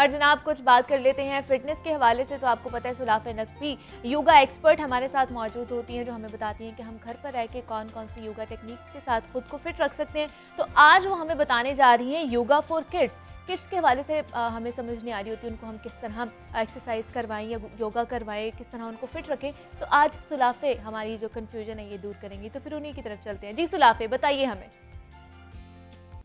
और जनाब कुछ बात कर लेते हैं फिटनेस के हवाले से। तो आपको पता है सुलाफ़े नकवी योगा एक्सपर्ट हमारे साथ मौजूद होती हैं, जो हमें बताती हैं कि हम घर पर रह के कौन कौन सी योगा टेक्निक्स के साथ खुद को फिट रख सकते हैं। तो आज वो हमें बताने जा रही हैं योगा फॉर किड्स। किड्स के हवाले से हमें समझ नहीं आ रही होती उनको हम किस तरह एक्सरसाइज करवाएं या योगा करवाएं, किस तरह उनको फिट रखें। तो आज सुलाफ़े हमारी जो कन्फ्यूजन है ये दूर करेंगी। तो फिर उन्हीं की तरफ चलते हैं। जी सुलाफ़े बताइए हमें।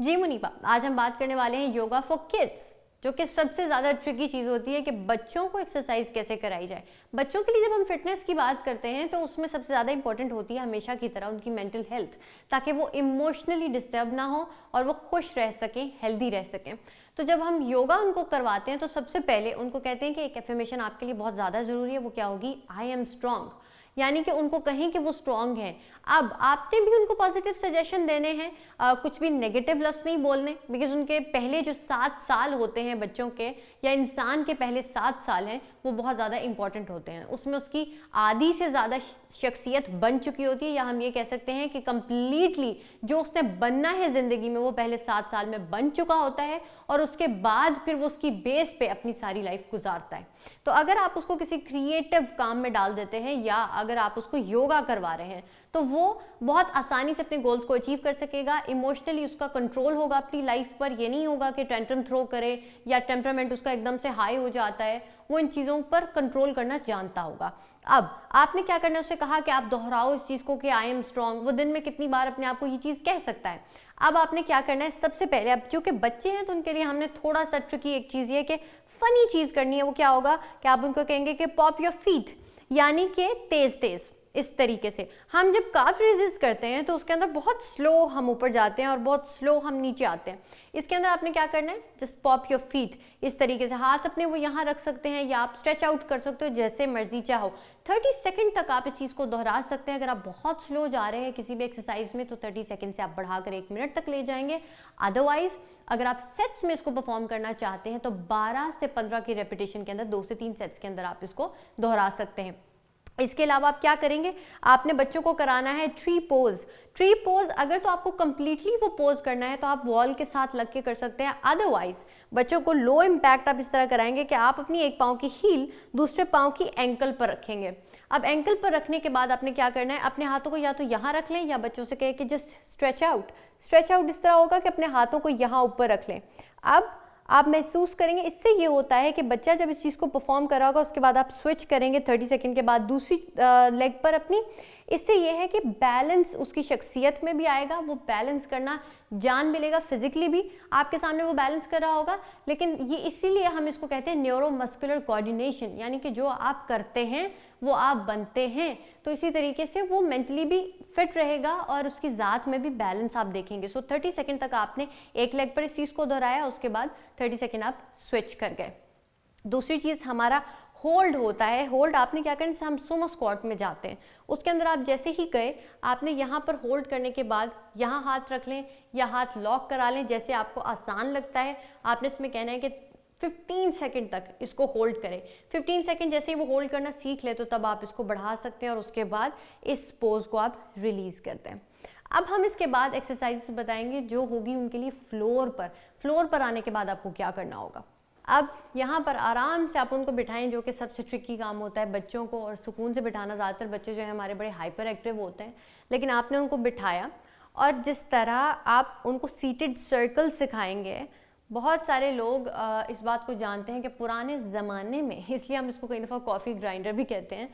जी मुनीबा, आज हम बात करने वाले हैं योगा फॉर किड्स, जो कि सबसे ज़्यादा ट्रिकी चीज़ होती है कि बच्चों को एक्सरसाइज कैसे कराई जाए। बच्चों के लिए जब हम फिटनेस की बात करते हैं तो उसमें सबसे ज़्यादा इंपॉर्टेंट होती है हमेशा की तरह उनकी मेंटल हेल्थ, ताकि वो इमोशनली डिस्टर्ब ना हो और वो खुश रह सकें, हेल्दी रह सकें। तो जब हम योगा उनको करवाते हैं तो सबसे पहले उनको कहते हैं कि एक एफर्मेशन आपके लिए बहुत ज़्यादा ज़रूरी है। वो क्या होगी? आई एम स्ट्रॉन्ग, यानी कि उनको कहें कि वो स्ट्रॉन्ग हैं। अब आपने भी उनको पॉजिटिव सजेशन देने हैं, कुछ भी नेगेटिव लफ्ज़ नहीं बोलने, बिकॉज उनके पहले जो 7 साल होते हैं बच्चों के या इंसान के पहले 7 साल हैं वो बहुत ज़्यादा इंपॉर्टेंट होते हैं। उसमें उसकी आधी से ज़्यादा शख्सियत बन चुकी होती है, या हम ये कह सकते हैं कि कंप्लीटली जो उसने बनना है ज़िंदगी में वो पहले 7 साल में बन चुका होता है, और उसके बाद फिर वो उसकी बेस पे अपनी सारी लाइफ गुजारता है। तो अगर आप उसको किसी क्रिएटिव काम में डाल देते हैं या अगर आप उसको योगा करवा रहे हैं तो वो बहुत आसानी से अपने गोल्स को अचीव कर सकेगा। इमोशनली उसका कंट्रोल होगा अपनी लाइफ पर। ये नहीं होगा कि टेंट्रम थ्रो करे या टेम्परामेंट उसका एकदम से हाई हो जाता है। वो इन चीज़ों पर कंट्रोल करना जानता होगा। अब आपने क्या करना है, उससे कहा कि आप दोहराओ इस चीज़ को कि आई एम स्ट्रॉन्ग। वो दिन में कितनी बार अपने आप को ये चीज़ कह सकता है। अब आपने क्या करना है, सबसे पहले अब चूँकि बच्चे हैं तो उनके लिए हमने थोड़ा सा ट्रिकी एक चीज़ ये कि फ़नी चीज़ करनी है। वो क्या होगा कि आप उनको कहेंगे कि पॉप योर फीट, यानी कि तेज़ तेज़ इस तरीके से। हम जब काफ रेजिस्ट करते हैं तो उसके अंदर बहुत स्लो हम ऊपर जाते हैं और बहुत स्लो हम नीचे आते हैं। इसके अंदर आपने क्या करना है, जस्ट पॉप योर फीट इस तरीके से। हाथ अपने वो यहाँ रख सकते हैं या आप स्ट्रेच आउट कर सकते हो जैसे मर्जी चाहो। 30 सेकंड तक आप इस चीज़ को दोहरा सकते हैं। अगर आप बहुत स्लो जा रहे हैं किसी भी एक्सरसाइज में तो 30 सेकंड से आप बढ़ाकर 1 मिनट तक ले जाएंगे। अदरवाइज अगर आप सेट्स में इसको परफॉर्म करना चाहते हैं तो 12 से 15 की रेपिटेशन के अंदर 2 से 3 सेट्स के अंदर आप इसको दोहरा सकते हैं। इसके अलावा आप क्या करेंगे, आपने बच्चों को कराना है ट्री पोज। ट्री पोज अगर तो आपको कंप्लीटली वो पोज करना है तो आप वॉल के साथ लग के कर सकते हैं। अदरवाइज बच्चों को लो इम्पैक्ट आप इस तरह कराएंगे कि आप अपनी एक पाँव की हील दूसरे पाँव की एंकल पर रखेंगे। अब एंकल पर रखने के बाद आपने क्या करना है, अपने हाथों को या तो यहाँ रख लें या बच्चों से कहे कि just stretch out. Stretch out इस तरह होगा कि अपने हाथों को यहाँ ऊपर रख लें। अब आप महसूस करेंगे, इससे ये होता है कि बच्चा जब इस चीज़ को परफॉर्म कर रहा होगा उसके बाद आप स्विच करेंगे 30 सेकंड के बाद दूसरी लेग पर अपनी। इससे ये है कि बैलेंस उसकी शख्सियत में भी आएगा, वो बैलेंस करना जान मिलेगा। फिजिकली भी आपके सामने वो बैलेंस कर रहा होगा। लेकिन ये इसीलिए हम इसको कहते हैं न्यूरोमस्कुलर कोऑर्डिनेशन, यानी कि जो आप करते हैं वो आप बनते हैं। तो इसी तरीके से वो मेंटली भी फिट रहेगा और उसकी ज़ात में भी बैलेंस आप देखेंगे। सो 30 सेकंड तक आपने एक लेग पर इस चीज़ को दोहराया, उसके बाद 30 सेकंड आप स्विच कर गए। दूसरी चीज़ हमारा होल्ड होता है। होल्ड आपने क्या करना, जैसे हम सुमो स्क्वाट में जाते हैं उसके अंदर आप जैसे ही गए आपने यहाँ पर होल्ड करने के बाद यहाँ हाथ रख लें या हाथ लॉक करा लें, जैसे आपको आसान लगता है। आपने इसमें कहना है कि 15 सेकंड तक इसको होल्ड करें। 15 सेकंड जैसे ही वो होल्ड करना सीख ले तो तब आप इसको बढ़ा सकते हैं और उसके बाद इस पोज को आप रिलीज़ करते हैं। अब हम इसके बाद एक्सरसाइज बताएंगे जो होगी उनके लिए फ्लोर पर। फ्लोर पर आने के बाद आपको क्या करना होगा, अब यहाँ पर आराम से आप उनको बिठाएं, जो कि सबसे ट्रिकी काम होता है बच्चों को, और सुकून से बिठाना। ज़्यादातर बच्चे जो है हमारे बड़े हाइपर एक्टिव होते हैं, लेकिन आपने उनको बिठाया और जिस तरह आप उनको सीटेड सर्कल सिखाएंगे। बहुत सारे लोग इस बात को जानते हैं कि पुराने ज़माने में, इसलिए हम इसको कई दफ़ा कॉफ़ी ग्राइंडर भी कहते हैं,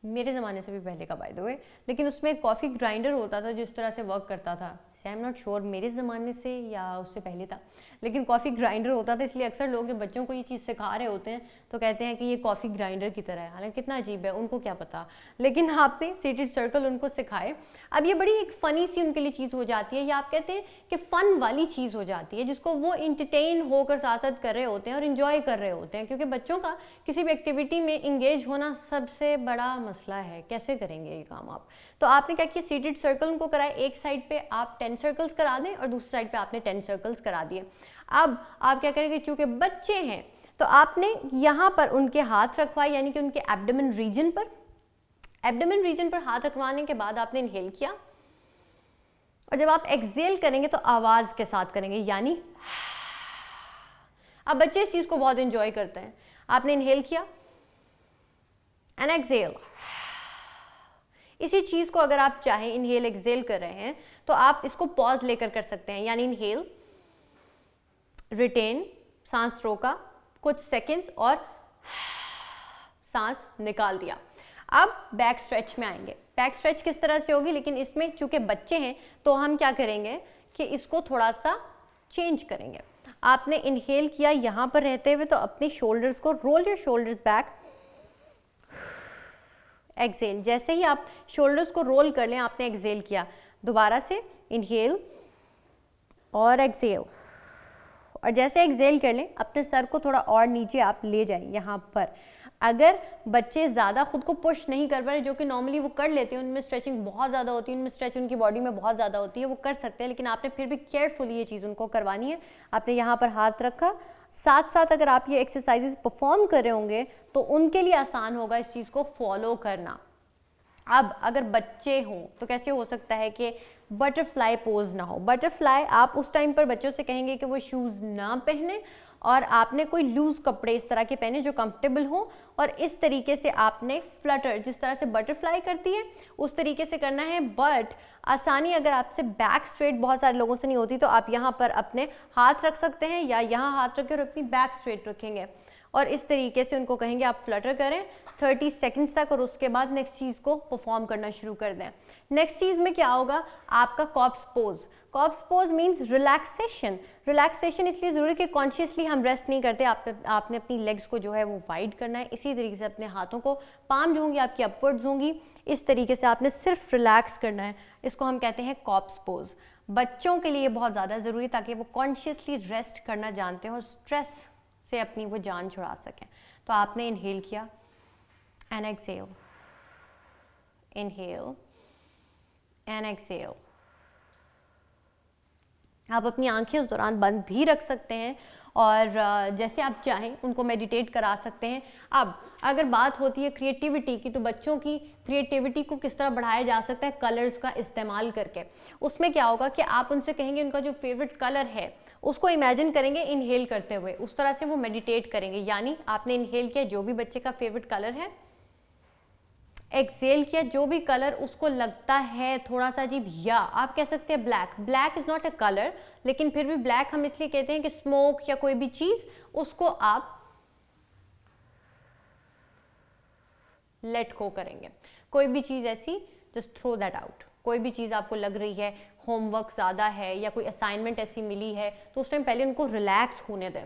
मेरे ज़माने से भी पहले का बाय द वे, लेकिन उसमें एक कॉफ़ी ग्राइंडर होता था जिस तरह से वर्क करता था। आई एम नॉट श्योर मेरे ज़माने से या उससे पहले था, लेकिन कॉफ़ी ग्राइंडर होता था। इसलिए अक्सर लोग जब बच्चों को ये चीज़ सिखा रहे होते हैं तो कहते हैं कि ये कॉफ़ी ग्राइंडर की तरह है। हालांकि कितना अजीब है, उनको क्या पता, लेकिन आपने सीटेड सर्कल उनको सिखाए। अब ये बड़ी एक फ़नी सी उनके लिए चीज़ हो जाती है, या आप कहते हैं कि फ़न वाली चीज़ हो जाती है, जिसको वो इंटरटेन होकर साथ साथ कर रहे होते हैं और इन्जॉय कर रहे होते हैं। क्योंकि बच्चों का किसी भी एक्टिविटी में इंगेज होना सबसे बड़ा मसला है, कैसे करेंगे ये काम आप। तो आपने क्या किया, सीटेड सर्कल उनको कराए। एक साइड पे आप 10 सर्कल्स करा दें और दूसरी साइड पे आपने 10 सर्कल्स करा दिए। अब आप क्या करेंगे, चूंकि बच्चे हैं तो आपने यहाँ पर उनके हाथ रखवाए, यानी कि उनके एब्डोमेन रीजन पर। एब्डोमेन रीजन पर हाथ रखवाने के बाद आपने इनहेल किया और जब आप एक्सहेल करेंगे तो आवाज़ के साथ करेंगे, यानी अब बच्चे इस चीज़ को बहुत इंजॉय करते हैं। आपने इनहेल किया एंड एक्सेल। इसी चीज़ को अगर आप चाहें इनहेल एक्सेल कर रहे हैं तो आप इसको पॉज लेकर कर सकते हैं, यानी इनहेल, रिटेन, सांस रोका कुछ सेकंड्स और सांस निकाल दिया। अब बैक स्ट्रेच में आएंगे। बैक स्ट्रेच किस तरह से होगी, लेकिन इसमें चूंकि बच्चे हैं तो हम क्या करेंगे कि इसको थोड़ा सा चेंज करेंगे। आपने इनहेल किया यहाँ पर रहते हुए तो अपने शोल्डर्स को roll your shoulders back, exhale. जैसे ही आप शोल्डर्स को रोल कर लें, आपने एक्सेल किया, दोबारा से इनहेल और एक्सेल, और जैसे एक्सेल कर लें अपने सर को थोड़ा और नीचे आप ले जाएं यहाँ पर। अगर बच्चे ज़्यादा खुद को पुश नहीं कर पा रहे, जो कि नॉर्मली वो कर लेते हैं, उनमें स्ट्रेचिंग बहुत ज़्यादा होती है, उनमें स्ट्रेच उनकी बॉडी में बहुत ज़्यादा होती है, वो कर सकते हैं, लेकिन आपने फिर भी केयरफुली ये चीज़ उनको करवानी है। आपने यहाँ पर हाथ रखा, साथ साथ अगर आप ये एक्सरसाइजेस परफॉर्म कर रहे होंगे तो उनके लिए आसान होगा इस चीज़ को फॉलो करना। अब अगर बच्चे हों तो कैसे हो सकता है कि बटरफ्लाई पोज ना हो। बटरफ्लाई आप उस टाइम पर बच्चों से कहेंगे कि वो शूज़ ना पहने और आपने कोई लूज़ कपड़े इस तरह के पहने जो कंफर्टेबल हो, और इस तरीके से आपने फ्लटर, जिस तरह से बटरफ्लाई करती है उस तरीके से करना है। बट आसानी अगर आपसे बैक स्ट्रेट बहुत सारे लोगों से नहीं होती तो आप यहाँ पर अपने हाथ रख सकते हैं या यहाँ हाथ रख कर अपनी बैक स्ट्रेट रखेंगे और इस तरीके से उनको कहेंगे आप फ्लटर करें 30 सेकंड्स तक, और उसके बाद नेक्स्ट चीज़ को परफॉर्म करना शुरू कर दें। नेक्स्ट चीज़ में क्या होगा, आपका corps pose. Corps pose means relaxation. Relaxation इसलिए ज़रूरी कि कॉन्शियसली हम रेस्ट नहीं करते, आपने अपनी लेग्स को जो है वो वाइड करना है। इसी तरीके से अपने हाथों को, पाम जो होंगी आपकी अपवर्ड्स होंगी, इस तरीके से आपने सिर्फ रिलैक्स करना है। इसको हम कहते हैं कॉर्प्स पोज। बच्चों के लिए बहुत ज़्यादा ज़रूरी ताकि वो कॉन्शियसली रेस्ट करना जानते हैं और स्ट्रेस से अपनी वो जान छुड़ा सकें। तो आपने इनहेल किया and exhale, inhale and exhale. आप अपनी आंखें उस दौरान बंद भी रख सकते हैं और जैसे आप चाहें उनको मेडिटेट करा सकते हैं। अब अगर बात होती है क्रिएटिविटी की, तो बच्चों की क्रिएटिविटी को किस तरह बढ़ाया जा सकता है कलर्स का इस्तेमाल करके। उसमें क्या होगा कि आप उनसे कहेंगे उनका जो फेवरेट कलर है उसको इमेजिन करेंगे इनहेल करते हुए, उस तरह से वो मेडिटेट करेंगे। यानी आपने इनहेल किया जो भी बच्चे का फेवरेट कलर है, एक्सेल किया जो भी कलर उसको लगता है थोड़ा सा अजीब, या आप कह सकते हैं black. Black is not a colour, लेकिन फिर भी ब्लैक हम इसलिए कहते हैं कि स्मोक या कोई भी चीज, उसको आप लेट गो करेंगे। कोई भी चीज ऐसी जस्ट थ्रो दैट आउट। कोई भी चीज़ आपको लग रही है होमवर्क ज़्यादा है या कोई असाइनमेंट ऐसी मिली है तो उस टाइम पहले उनको रिलैक्स होने दें,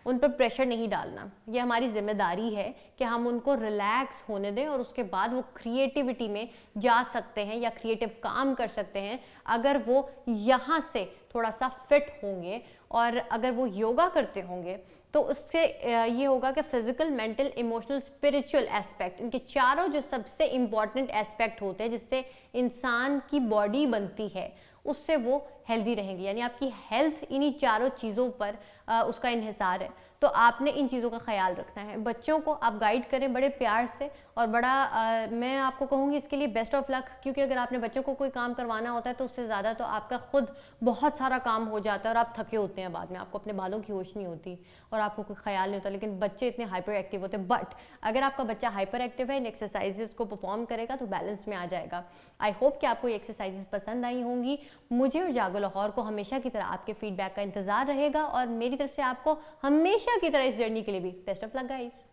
उन पर प्रेशर नहीं डालना। ये हमारी जिम्मेदारी है कि हम उनको रिलैक्स होने दें और उसके बाद वो क्रिएटिविटी में जा सकते हैं या क्रिएटिव काम कर सकते हैं अगर वो यहाँ से थोड़ा सा फिट होंगे। और अगर वो योगा करते होंगे तो उससे ये होगा कि physical, mental, emotional, spiritual aspect, इनके चारों जो सबसे इम्पॉर्टेंट एस्पेक्ट होते हैं जिससे इंसान की बॉडी बनती है, उससे वो हेल्दी रहेंगी। यानी आपकी हेल्थ इन्हीं चारों चीज़ों पर उसका इन्हिसार है। तो आपने इन चीज़ों का ख्याल रखना है। बच्चों को आप गाइड करें बड़े प्यार से और बड़ा मैं आपको कहूँगी इसके लिए बेस्ट ऑफ लक, क्योंकि अगर आपने बच्चों को कोई काम करवाना होता है तो उससे ज़्यादा तो आपका खुद बहुत सारा काम हो जाता है और आप थके होते हैं, बाद में आपको अपने बालों की होश नहीं होती और आपको कोई ख्याल नहीं होता। लेकिन बच्चे इतने हाइपर एक्टिव होते हैं, बट अगर आपका बच्चा हाइपर एक्टिव है, इन एक्सरसाइजेस को परफॉर्म करेगा तो बैलेंस में आ जाएगा। आई होप कि आपको ये एक्सरसाइजेस पसंद आई होंगी। मुझे और जागो लाहौर को हमेशा की तरह आपके फीडबैक का इंतजार रहेगा और मेरी तरफ से आपको हमेशा की तरह इस जर्नी के लिए भी बेस्ट ऑफ लक गाइस।